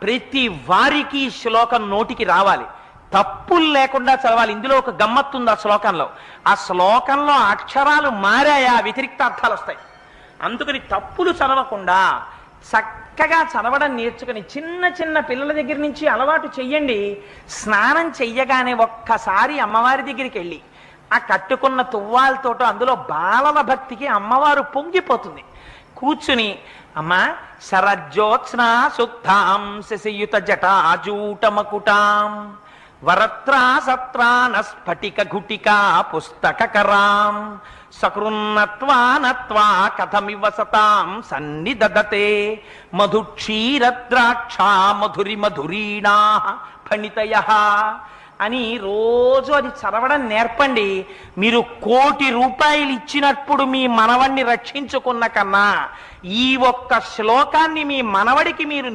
ప్రతి వారికి ఈ శ్లోకం నోటికి రావాలి, తప్పులు లేకుండా చదవాలి. ఇందులో ఒక గమ్మత్తు ఉంది ఆ శ్లోకంలో అక్షరాలు మారాయా వ్యతిరిక్త అర్థాలు వస్తాయి. అందుకని తప్పులు చదవకుండా చక్కగా చదవడం నేర్చుకుని చిన్న చిన్న పిల్లల దగ్గర నుంచి అలవాటు చెయ్యండి. స్నానం చెయ్యగానే ఒక్కసారి అమ్మవారి దగ్గరికి వెళ్ళి ఆ కట్టుకున్న తువ్వాలతోటో అందులో బాలల భక్తికి అమ్మవారు పొంగిపోతుంది. కూర్చుని అమ్మా శరజ్యోత్స్నా శుద్ధాం శశియుత జటాజూటమకుటాం వరత్రా సత్రాన స్ఫటిక ఘుటికా పుస్తకరాం సకృన్నత్వా నత్వా కథమివ సతాం సన్నిదదతే మధుక్షీరద్రాక్షా మధురి మధురీణా ఫణితయః అని రోజు అది చదవడం నేర్పండి. మీరు 1,000,000 రూపాయలు ఇచ్చినప్పుడు మీ మనవణ్ణి రక్షించుకున్న కన్నా ఈ ఒక్క శ్లోకాన్ని మీ మనవడికి మీరు